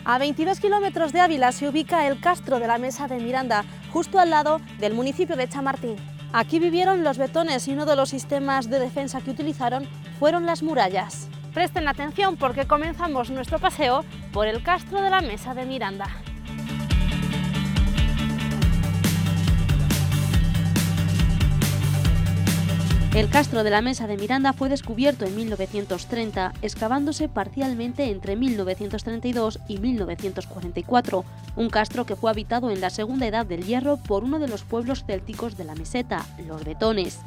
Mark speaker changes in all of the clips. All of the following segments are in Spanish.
Speaker 1: A 22 kilómetros de Ávila se ubica el Castro de la Mesa de Miranda, justo al lado del municipio de Chamartín. Aquí vivieron los betones y uno de los sistemas de defensa que utilizaron fueron las murallas. Presten atención porque comenzamos nuestro paseo por el Castro de la Mesa de Miranda. El Castro de la Mesa de Miranda fue descubierto en 1930, excavándose parcialmente entre 1932 y 1944, un castro que fue habitado en la Segunda Edad del Hierro por uno de los pueblos célticos de la meseta, los betones.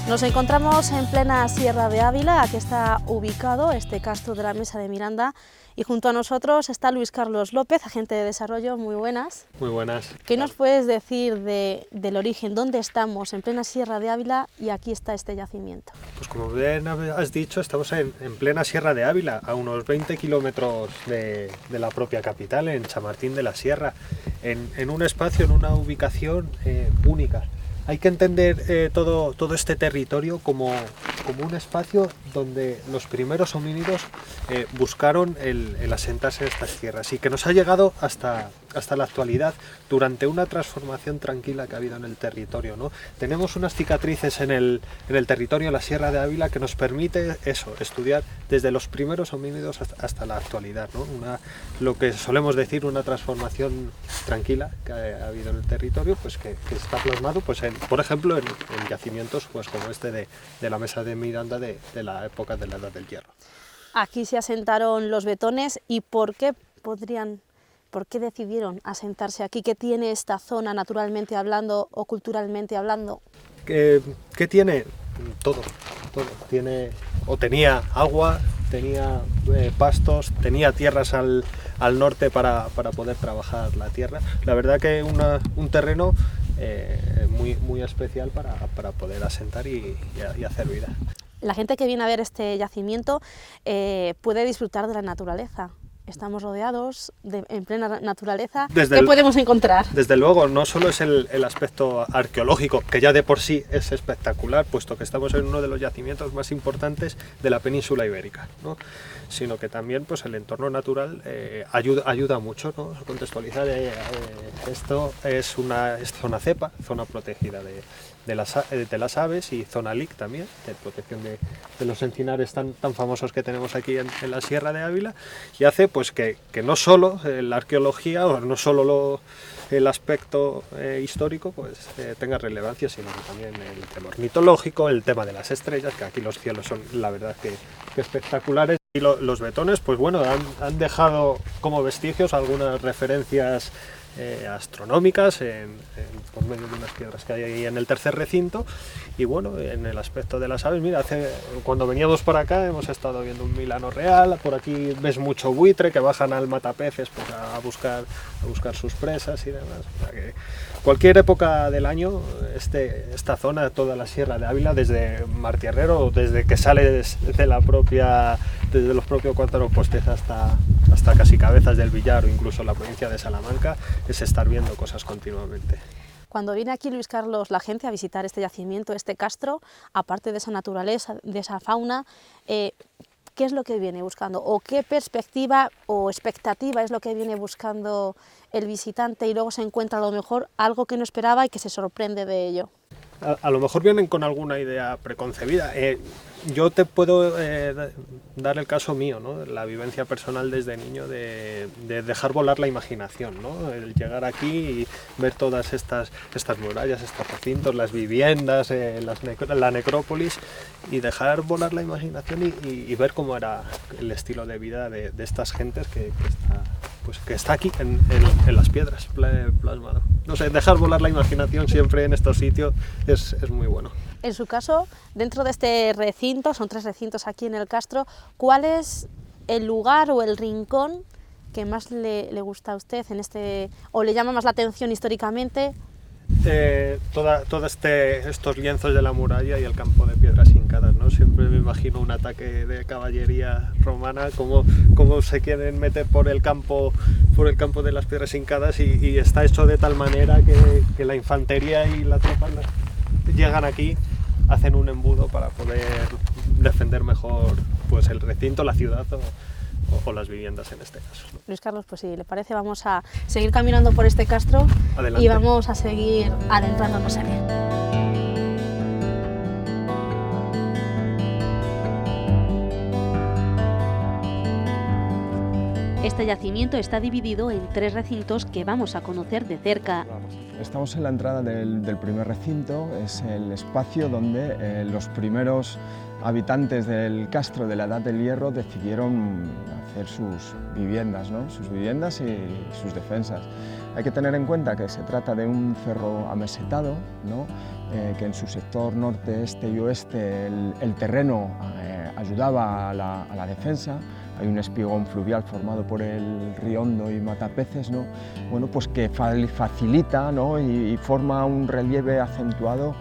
Speaker 1: Nos encontramos en plena Sierra de Ávila, aquí está ubicado este Castro de la Mesa de Miranda, y junto a nosotros está Luis Carlos López, agente de desarrollo. Muy buenas.
Speaker 2: Muy buenas.
Speaker 1: ¿Qué nos puedes decir del origen? ¿Dónde estamos? En plena Sierra de Ávila y aquí está este yacimiento.
Speaker 2: Pues como bien has dicho, estamos en plena Sierra de Ávila, a unos 20 kilómetros de la propia capital, en Chamartín de la Sierra, en un espacio, en una ubicación única. Hay que entender todo este territorio como un espacio donde los primeros homínidos buscaron el asentarse en estas tierras y que nos ha llegado hasta la actualidad durante una transformación tranquila que ha habido en el territorio, ¿no? Tenemos unas cicatrices en el territorio, la Sierra de Ávila, que nos permite estudiar desde los primeros homínidos hasta la actualidad, ¿no? Lo que solemos decir, una transformación tranquila que ha habido en el territorio, pues que está plasmado, pues por ejemplo, en yacimientos pues como este de la Mesa de Miranda de la época de la Edad del Hierro.
Speaker 1: Aquí se asentaron los betones. ¿Y por qué decidieron asentarse aquí? ¿Qué tiene esta zona naturalmente hablando o culturalmente hablando?
Speaker 2: ¿Qué tiene? Todo. Tenía agua, tenía pastos, tenía tierras al norte para poder trabajar la tierra. La verdad que un terreno muy especial para poder asentar y hacer vida.
Speaker 1: La gente que viene a ver este yacimiento puede disfrutar de la naturaleza. Estamos rodeados en plena naturaleza. ¿Qué podemos encontrar?
Speaker 2: Desde luego, no solo es el aspecto arqueológico, que ya de por sí es espectacular, puesto que estamos en uno de los yacimientos más importantes de la península ibérica, ¿no? Sino que también pues, el entorno natural ayuda mucho, ¿no? A contextualizar, esto es zona cepa, zona protegida de las aves, y zona LIC también, de protección de los encinares tan famosos que tenemos aquí en la Sierra de Ávila, y hace pues que no solo la arqueología o no solo el aspecto histórico pues tenga relevancia, sino que también el tema ornitológico, el tema de las estrellas, que aquí los cielos son la verdad que espectaculares. Y los betones pues bueno, han dejado como vestigios algunas referencias astronómicas por medio de unas piedras que hay ahí en el tercer recinto. Y bueno, en el aspecto de las aves, mira, cuando veníamos por acá hemos estado viendo un milano real, por aquí ves mucho buitre que bajan al matapeces pues, a buscar sus presas y demás. O sea que cualquier época del año esta zona, toda la Sierra de Ávila, desde Martierrero, desde que sales desde los propios Cuarteros Postes hasta casi Cabezas del Villar o incluso la provincia de Salamanca, es estar viendo cosas continuamente.
Speaker 1: Cuando viene aquí Luis Carlos, la gente a visitar este yacimiento, este castro, aparte de esa naturaleza, de esa fauna, ¿qué es lo que viene buscando? ¿O qué perspectiva o expectativa es lo que viene buscando el visitante y luego se encuentra a lo mejor algo que no esperaba y que se sorprende de ello?
Speaker 2: A lo mejor vienen con alguna idea preconcebida. Yo te puedo dar el caso mío, ¿no? La vivencia personal desde niño de dejar volar la imaginación, ¿no? El llegar aquí y ver todas estas murallas, estos recintos, las viviendas, la necrópolis, y dejar volar la imaginación y ver cómo era el estilo de vida de estas gentes que está aquí en las piedras plasmado. No sé, dejar volar la imaginación siempre en estos sitios es muy bueno.
Speaker 1: En su caso, dentro de este recinto, son 3 recintos aquí en el Castro, ¿cuál es el lugar o el rincón que más le gusta a usted o le llama más la atención históricamente?
Speaker 2: Estos lienzos de la muralla y el campo de piedras hincadas, ¿no? Siempre me imagino un ataque de caballería romana, cómo se quieren meter por el campo de las piedras hincadas, y está hecho de tal manera que la infantería y la tropa llegan aquí, hacen un embudo para poder defender mejor pues el recinto, la ciudad o las viviendas en este caso, ¿no?
Speaker 1: Luis Carlos, pues si le parece vamos a seguir caminando por este castro.
Speaker 2: Adelante.
Speaker 1: Y vamos a seguir adentrándonos en él. Este yacimiento está dividido en 3 recintos que vamos a conocer de cerca.
Speaker 3: Estamos en la entrada del primer recinto, es el espacio donde los primeros habitantes del castro de la Edad del Hierro decidieron hacer sus viviendas, ¿no? Sus viviendas y sus defensas. Hay que tener en cuenta que se trata de un cerro amesetado, ¿no? Que en su sector norte, este y oeste el terreno ayudaba a la defensa. Hay un espigón fluvial formado por el río Hondo y Matapeces, ¿no? Bueno, pues que facilita, ¿no? y forma un relieve acentuado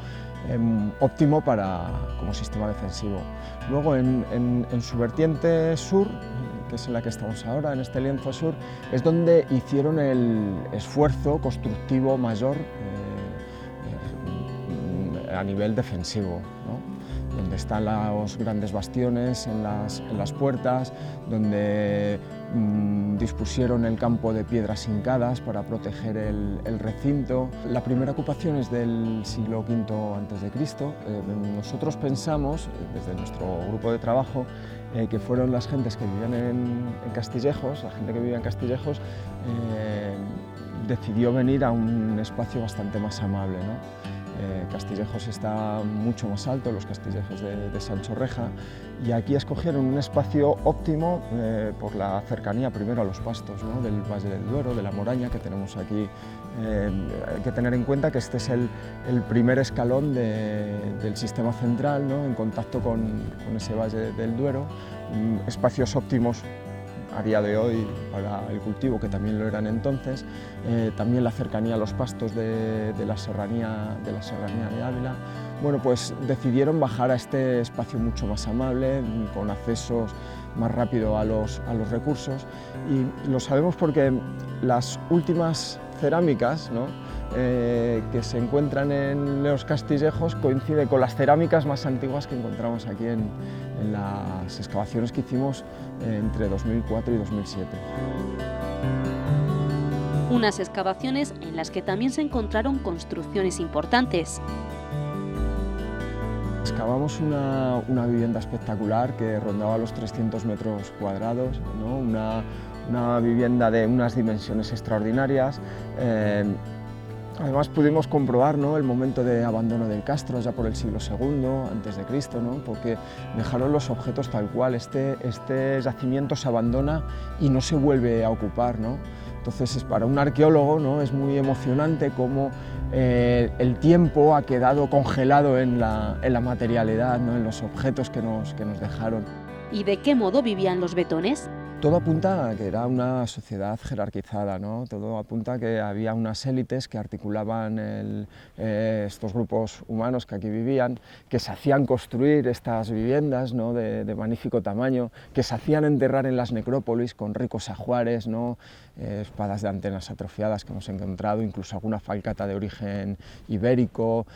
Speaker 3: óptimo como sistema defensivo. Luego en su vertiente sur, que es en la que estamos ahora, en este lienzo sur, es donde hicieron el esfuerzo constructivo mayor a nivel defensivo, ¿no? Donde están los grandes bastiones en las puertas, donde dispusieron el campo de piedras hincadas para proteger el recinto. La primera ocupación es del siglo V a.C. Nosotros pensamos, desde nuestro grupo de trabajo, que fueron las gentes que vivían en Castillejos, la gente que vivía en Castillejos, decidió venir a un espacio bastante más amable, ¿no? Castillejos está mucho más alto, los Castillejos de Sancho Reja, y aquí escogieron un espacio óptimo por la cercanía primero a los pastos, ¿no? Del Valle del Duero, de la Moraña que tenemos aquí. Hay que tener en cuenta que este es el primer escalón del sistema central, ¿no? En contacto con ese Valle del Duero, espacios óptimos a día de hoy para el cultivo, que también lo eran entonces, también la cercanía a los pastos de la serranía de Ávila. Bueno, pues decidieron bajar a este espacio mucho más amable, con accesos más rápido a los recursos, y lo sabemos porque las últimas cerámicas, ¿no? Que se encuentran en los Castillejos coincide con las cerámicas más antiguas que encontramos aquí en las excavaciones que hicimos entre 2004 y 2007.
Speaker 1: Unas excavaciones en las que también se encontraron construcciones importantes.
Speaker 3: Excavamos una vivienda espectacular que rondaba los 300 metros cuadrados, ¿no? Una vivienda de unas dimensiones extraordinarias. Además pudimos comprobar, ¿no? El momento de abandono del castro ya por el siglo II a.C., ¿no? Porque dejaron los objetos tal cual. Este yacimiento se abandona y no se vuelve a ocupar, ¿no? Entonces, para un arqueólogo, ¿no? Es muy emocionante cómo el tiempo ha quedado congelado en la materialidad, ¿no? En los objetos que nos dejaron.
Speaker 1: ¿Y de qué modo vivían los betones?
Speaker 3: Todo apunta a que era una sociedad jerarquizada, ¿no? Todo apunta a que había unas élites que articulaban estos grupos humanos que aquí vivían, que se hacían construir estas viviendas, ¿no? de magnífico tamaño, que se hacían enterrar en las necrópolis con ricos ajuares, ¿no? Espadas de antenas atrofiadas que hemos encontrado, incluso alguna falcata de origen ibérico,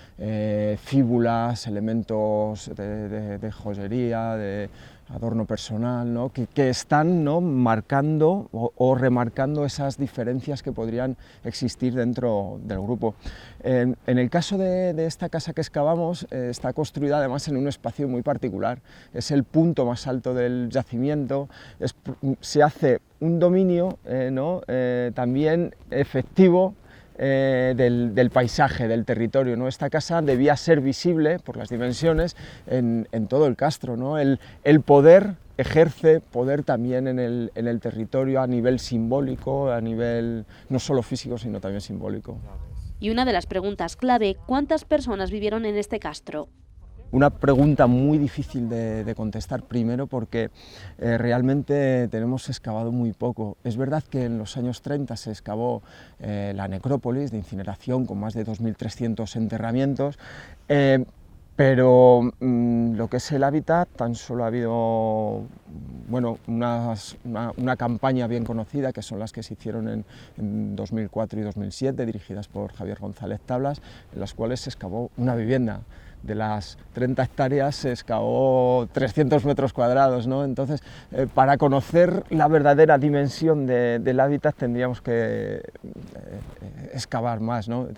Speaker 3: fíbulas, elementos de joyería, de adorno personal, ¿no? que están, ¿no? marcando o remarcando esas diferencias que podrían existir dentro del grupo. En el caso de esta casa que excavamos, está construida además en un espacio muy particular, es el punto más alto del yacimiento, se hace un dominio ¿no? También efectivo del paisaje, del territorio, ¿no? Esta casa debía ser visible por las dimensiones en todo el castro, ¿no? El poder ejerce poder también en el territorio a nivel simbólico, a nivel no solo físico sino también simbólico.
Speaker 1: Y una de las preguntas clave, ¿cuántas personas vivieron en este castro?
Speaker 3: Una pregunta muy difícil de contestar, primero porque realmente tenemos excavado muy poco. Es verdad que en los años 30 se excavó la necrópolis de incineración con más de 2.300 enterramientos, pero lo que es el hábitat tan solo ha habido bueno, una campaña bien conocida, que son las que se hicieron en 2004 y 2007, dirigidas por Javier González Tablas, en las cuales se excavó una vivienda. de las 30 hectáreas se excavó 300 metros cuadrados, ¿no? Entonces, para conocer la verdadera dimensión del hábitat tendríamos que excavar más, ¿no?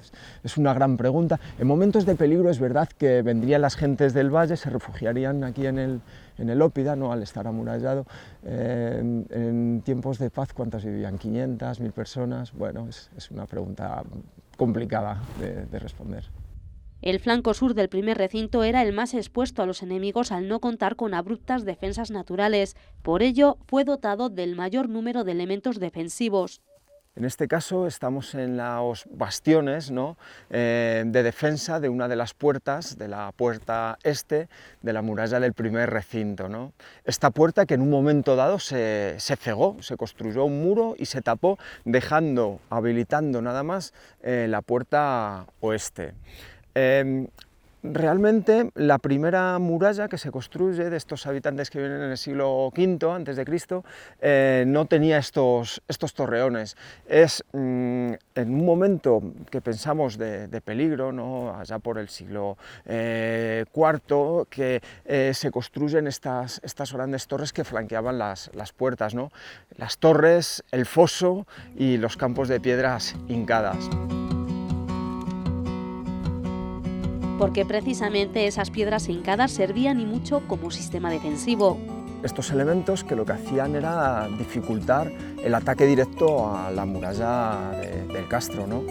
Speaker 3: Es una gran pregunta. En momentos de peligro es verdad que vendrían las gentes del valle, se refugiarían aquí en el Ópida, ¿no? Al estar amurallado. En tiempos de paz, ¿cuántas vivían? ¿500, 1000 personas? Bueno, es una pregunta complicada de responder.
Speaker 1: El flanco sur del primer recinto era el más expuesto a los enemigos al no contar con abruptas defensas naturales. Por ello, fue dotado del mayor número de elementos defensivos.
Speaker 3: En este caso estamos en los bastiones, ¿no? De defensa de una de las puertas, de la puerta este de la muralla del primer recinto, ¿no? Esta puerta que en un momento dado se cegó, se construyó un muro y se tapó, habilitando nada más la puerta oeste. Realmente la primera muralla que se construye de estos habitantes que vienen en el siglo V a.C. No tenía estos torreones. Es en un momento que pensamos de peligro, ¿no? Allá por el siglo IV, que se construyen estas grandes torres que flanqueaban las puertas, ¿no? Las torres, el foso y los campos de piedras hincadas.
Speaker 1: Porque precisamente esas piedras hincadas servían y mucho como sistema defensivo.
Speaker 3: Estos elementos que lo que hacían era dificultar el ataque directo a la muralla del castro, ¿no?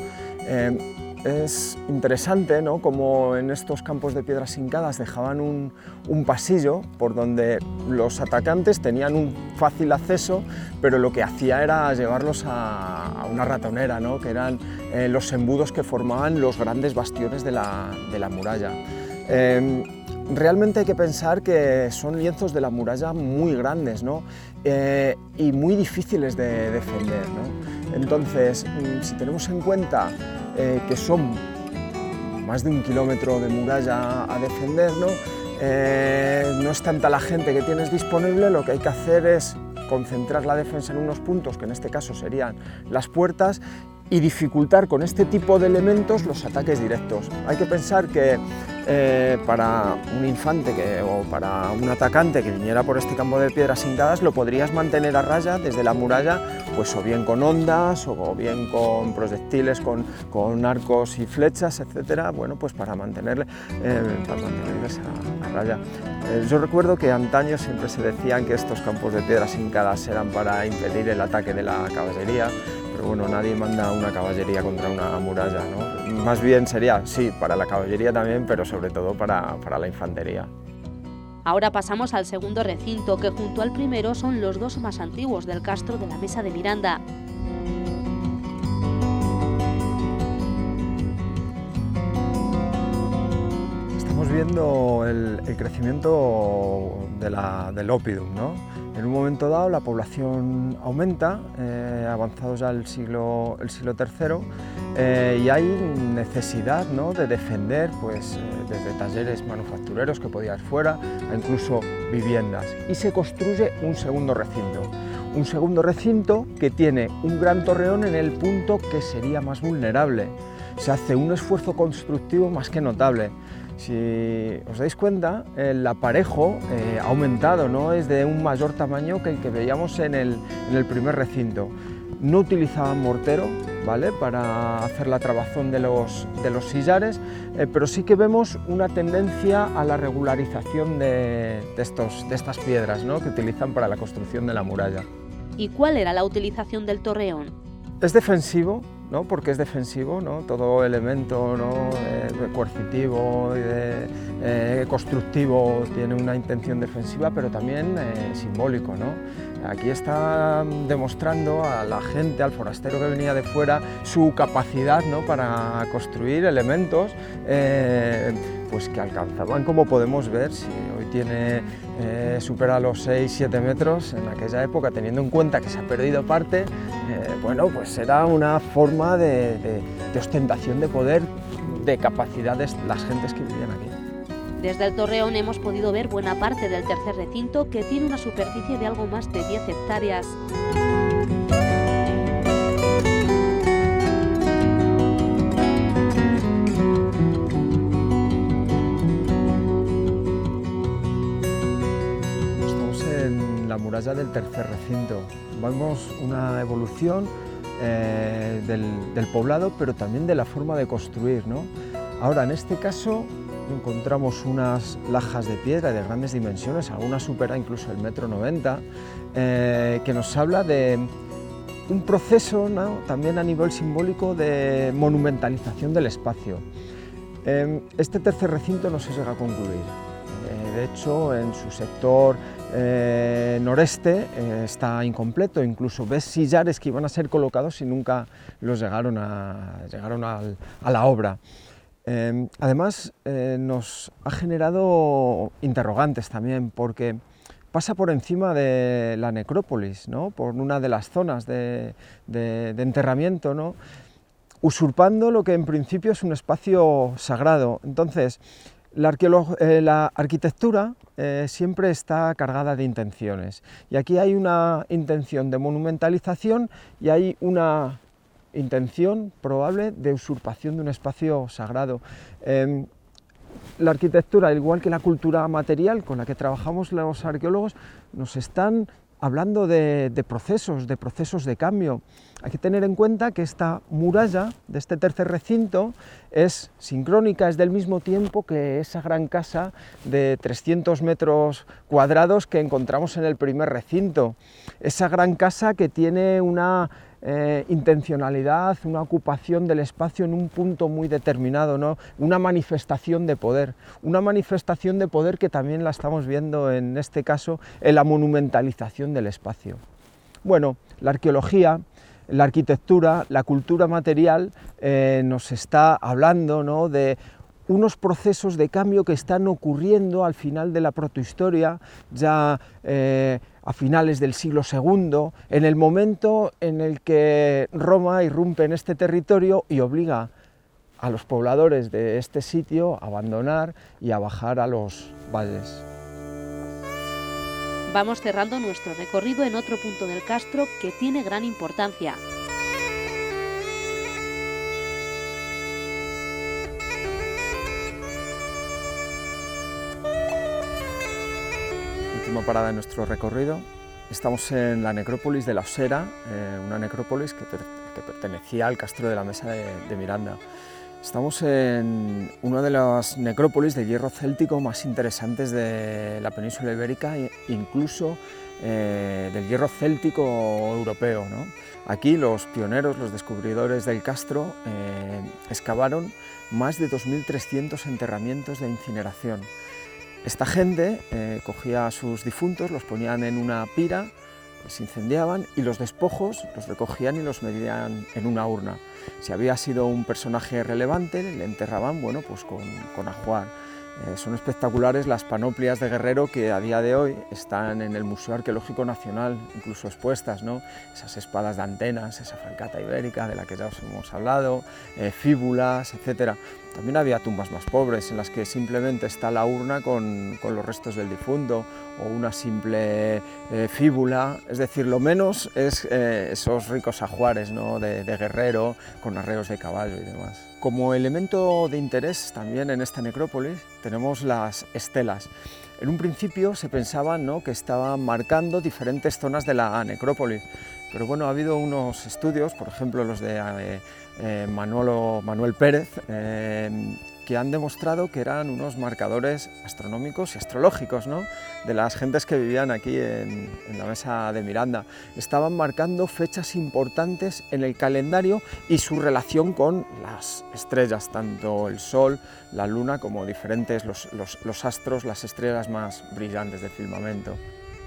Speaker 3: Es interesante, ¿no?, como en estos campos de piedras hincadas dejaban un pasillo por donde los atacantes tenían un fácil acceso, pero lo que hacía era llevarlos a una ratonera, ¿no?, que eran los embudos que formaban los grandes bastiones de la muralla. Realmente hay que pensar que son lienzos de la muralla muy grandes, ¿no?, y muy difíciles de defender, ¿no? Entonces, si tenemos en cuenta que son más de 1 kilómetro de muralla a defender, ¿no? No es tanta la gente que tienes disponible, lo que hay que hacer es concentrar la defensa en unos puntos, que en este caso serían las puertas, y dificultar con este tipo de elementos los ataques directos. Hay que pensar que para un infante o para un atacante que viniera por este campo de piedras hincadas lo podrías mantener a raya desde la muralla, pues o bien con ondas o bien con proyectiles, con arcos y flechas, etcétera, bueno, pues para mantenerles a raya. Yo recuerdo que antaño siempre se decían que estos campos de piedras hincadas eran para impedir el ataque de la caballería, pero bueno, nadie manda una caballería contra una muralla, ¿no? Más bien sería, sí, para la caballería también, pero sobre todo para la infantería.
Speaker 1: Ahora pasamos al segundo recinto, que junto al primero son los dos más antiguos del castro de la Mesa de Miranda.
Speaker 3: Estamos viendo el crecimiento del Oppidum, ¿no? En un momento dado la población aumenta, avanzado ya el siglo III, y hay necesidad, ¿no?, de defender, pues, desde talleres manufactureros que podía ir fuera, a incluso viviendas. Y se construye un segundo recinto que tiene un gran torreón en el punto que sería más vulnerable. Se hace un esfuerzo constructivo más que notable. Si os dais cuenta, el aparejo ha aumentado, ¿no? Es de un mayor tamaño que el que veíamos en el primer recinto. No utilizaban mortero, ¿vale?, para hacer la trabazón de los sillares, pero sí que vemos una tendencia a la regularización de estas piedras, ¿no?, que utilizan para la construcción de la muralla.
Speaker 1: ¿Y cuál era la utilización del torreón?
Speaker 3: Es defensivo, ¿no?, porque es defensivo, ¿no?, todo elemento, ¿no?, coercitivo y constructivo tiene una intención defensiva, pero también simbólico, ¿no? Aquí está demostrando a la gente, al forastero que venía de fuera, su capacidad, ¿no?, para construir elementos pues que alcanzaban, como podemos ver, si hoy supera los 6-7 metros, en aquella época, teniendo en cuenta que se ha perdido parte, bueno, pues era una forma de ostentación de poder, de capacidad de las gentes que vivían aquí.
Speaker 1: Desde el torreón hemos podido ver buena parte del tercer recinto, que tiene una superficie de algo más de 10 hectáreas.
Speaker 3: en la muralla del tercer recinto. Vemos una evolución del poblado, pero también de la forma de construir, ¿no? Ahora, en este caso, encontramos unas lajas de piedra de grandes dimensiones, algunas supera incluso el 1,90 m, que nos habla de un proceso, ¿no?, también a nivel simbólico de monumentalización del espacio. Este tercer recinto no se llega a concluir. De hecho, en su sector noreste está incompleto, incluso ves sillares que iban a ser colocados y nunca los llegaron a la obra. Además, nos ha generado interrogantes también, porque pasa por encima de la necrópolis, ¿no?, por una de las zonas de enterramiento, ¿no?, usurpando lo que en principio es un espacio sagrado. Entonces, la arquitectura siempre está cargada de intenciones, y aquí hay una intención de monumentalización y hay una intención probable de usurpación de un espacio sagrado. La arquitectura, al igual que la cultura material con la que trabajamos los arqueólogos, nos están hablando de procesos de cambio. Hay que tener en cuenta que esta muralla de este tercer recinto es sincrónica, es del mismo tiempo que esa gran casa de 300 metros cuadrados que encontramos en el primer recinto. Esa gran casa que tiene una intencionalidad, una ocupación del espacio en un punto muy determinado, ¿no?, una manifestación de poder que también la estamos viendo en este caso en la monumentalización del espacio. Bueno, la arqueología, la arquitectura, la cultura material nos está hablando, ¿no?, de unos procesos de cambio que están ocurriendo al final de la protohistoria, ya a finales del siglo II, en el momento en el que Roma irrumpe en este territorio y obliga a los pobladores de este sitio a abandonar y a bajar a los valles.
Speaker 1: Vamos cerrando nuestro recorrido en otro punto del castro que tiene gran importancia.
Speaker 3: Última parada de nuestro recorrido. Estamos en la necrópolis de la Osera, una necrópolis que pertenecía al castro de la Mesa de Miranda. Estamos en una de las necrópolis de hierro céltico más interesantes de la península ibérica, incluso del hierro céltico europeo, ¿no? Aquí los pioneros, los descubridores del castro, excavaron más de 2.300 enterramientos de incineración. Esta gente cogía a sus difuntos, los ponían en una pira, se incendiaban y los despojos los recogían y los metían en una urna. Si había sido un personaje relevante, le enterraban, bueno, pues con ajuar. Son espectaculares las panoplias de guerrero que a día de hoy están en el Museo Arqueológico Nacional, incluso expuestas, ¿no? Esas espadas de antenas, esa falcata ibérica de la que ya os hemos hablado, fíbulas, etc. También había tumbas más pobres en las que simplemente está la urna con los restos del difunto o una simple fíbula, es decir, lo menos es esos ricos ajuares, ¿no?, de guerrero con arreos de caballo y demás. Como elemento de interés también en esta necrópolis tenemos las estelas. En un principio se pensaba, ¿no?, que estaban marcando diferentes zonas de la necrópolis, pero bueno, ha habido unos estudios, por ejemplo los de Manuel Pérez, que han demostrado que eran unos marcadores astronómicos y astrológicos, ¿no?, de las gentes que vivían aquí en la Mesa de Miranda. Estaban marcando fechas importantes en el calendario y su relación con las estrellas, tanto el Sol, la Luna, como diferentes los astros, las estrellas más brillantes del firmamento.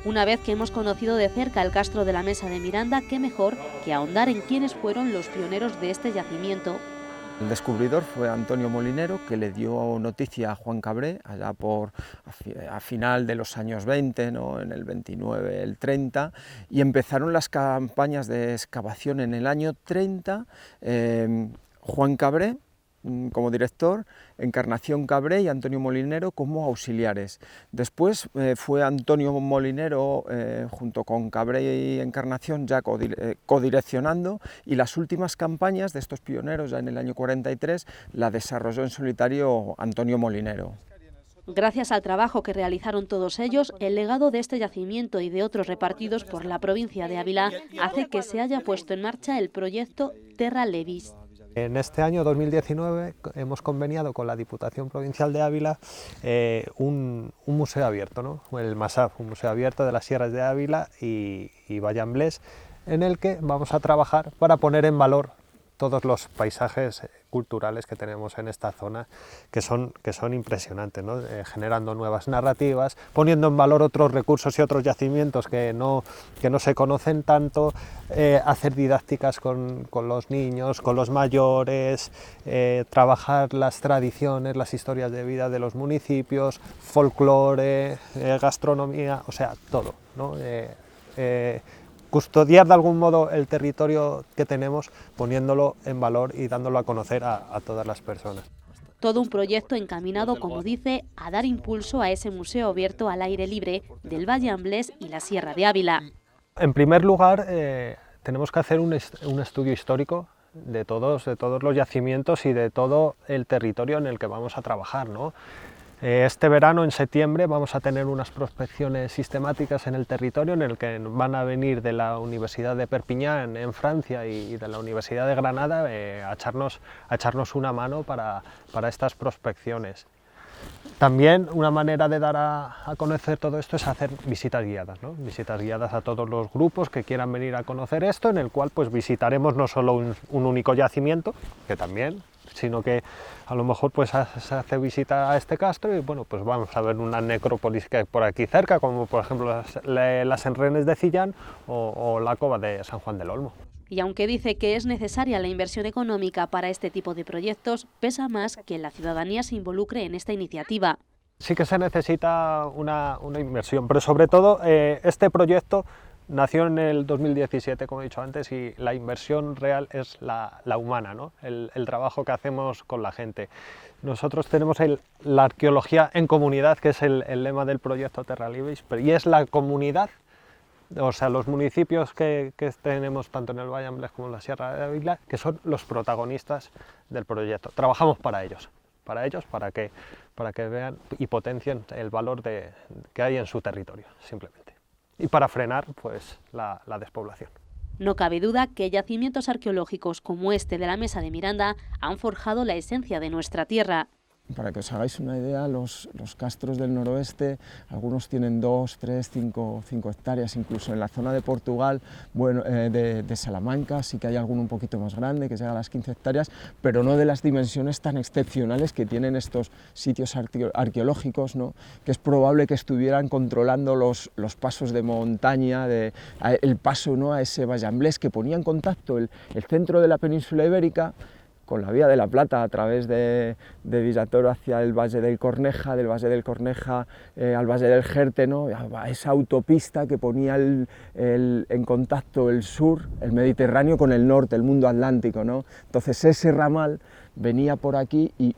Speaker 1: Una vez que hemos conocido de cerca el castro de la Mesa de Miranda, qué mejor que ahondar en quiénes fueron los pioneros de este yacimiento.
Speaker 3: El descubridor fue Antonio Molinero, que le dio noticia a Juan Cabré allá a final de los años 20, ¿no?, en el 29, el 30, y empezaron las campañas de excavación en el año 30. Juan Cabré como director, Encarnación Cabré y Antonio Molinero como auxiliares. Después fue Antonio Molinero junto con Cabré y Encarnación ya codireccionando, y las últimas campañas de estos pioneros ya en el año 43 la desarrolló en solitario Antonio Molinero.
Speaker 1: Gracias al trabajo que realizaron todos ellos, el legado de este yacimiento y de otros repartidos por la provincia de Ávila hace que se haya puesto en marcha el proyecto Terra Levis.
Speaker 2: En este año 2019 hemos conveniado con la Diputación Provincial de Ávila un museo abierto, ¿no? El MASAF, un museo abierto de las sierras de Ávila y Vallamblés, en el que vamos a trabajar para poner en valor todos los paisajes culturales que tenemos en esta zona, que son impresionantes, ¿no? Generando nuevas narrativas, poniendo en valor otros recursos y otros yacimientos que no se conocen tanto, hacer didácticas con los niños, con los mayores, trabajar las tradiciones, las historias de vida de los municipios, folclore, gastronomía, o sea, todo, ¿no? Custodiar de algún modo el territorio que tenemos, poniéndolo en valor y dándolo a conocer a todas las personas.
Speaker 1: Todo un proyecto encaminado, como dice, a dar impulso a ese museo abierto al aire libre del Vallamblés y la Sierra de Ávila.
Speaker 2: En primer lugar, tenemos que hacer un estudio histórico de todos los yacimientos y de todo el territorio en el que vamos a trabajar, ¿no? Este verano, en septiembre, vamos a tener unas prospecciones sistemáticas en el territorio, en el que van a venir de la Universidad de Perpiñán en Francia y de la Universidad de Granada a echarnos una mano para estas prospecciones. También una manera de dar a conocer todo esto es hacer visitas guiadas, ¿no? Visitas guiadas a todos los grupos que quieran venir a conocer esto, en el cual pues visitaremos no solo un único yacimiento, que también, sino que a lo mejor pues se hace visita a este castro y bueno, pues vamos a ver una necrópolis que hay por aquí cerca, como por ejemplo las Enrenes de Cillán o la cova de San Juan del Olmo.
Speaker 1: Y aunque dice que es necesaria la inversión económica para este tipo de proyectos, pesa más que la ciudadanía se involucre en esta iniciativa.
Speaker 2: Sí que se necesita una inversión, pero sobre todo este proyecto nació en el 2017, como he dicho antes, y la inversión real es la humana, ¿no? El trabajo que hacemos con la gente. Nosotros tenemos la arqueología en comunidad, que es el lema del proyecto Terra Levis, y es la comunidad, o sea, los municipios que tenemos tanto en el Vallamblés como en la Sierra de Ávila, que son los protagonistas del proyecto. Trabajamos para ellos, para que vean y potencien el valor que hay en su territorio, simplemente. Y para frenar pues, la despoblación.
Speaker 1: No cabe duda que yacimientos arqueológicos como este de la Mesa de Miranda han forjado la esencia de nuestra tierra.
Speaker 3: Para que os hagáis una idea, los castros del noroeste, algunos tienen 2, 3, 5 hectáreas, incluso en la zona de Portugal, bueno, de Salamanca, sí que hay alguno un poquito más grande, que llega a las 15 hectáreas, pero no de las dimensiones tan excepcionales que tienen estos sitios arqueológicos, ¿no? Que es probable que estuvieran controlando los pasos de montaña, el paso, ¿no?, a ese Vallamblés, que ponía en contacto el centro de la península ibérica con la Vía de la Plata a través de Villatoro hacia el Valle del Corneja, del Valle del Corneja al Valle del Jerte, ¿no? Esa autopista que ponía en contacto el sur, el Mediterráneo, con el norte, el mundo atlántico, ¿no? Entonces ese ramal venía por aquí y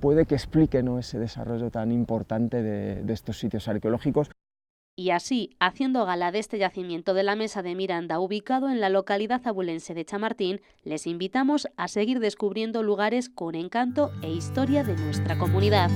Speaker 3: puede que explique, ¿no?, ese desarrollo tan importante de estos sitios arqueológicos.
Speaker 1: Y así, haciendo gala de este yacimiento de la Mesa de Miranda, ubicado en la localidad abulense de Chamartín, les invitamos a seguir descubriendo lugares con encanto e historia de nuestra comunidad.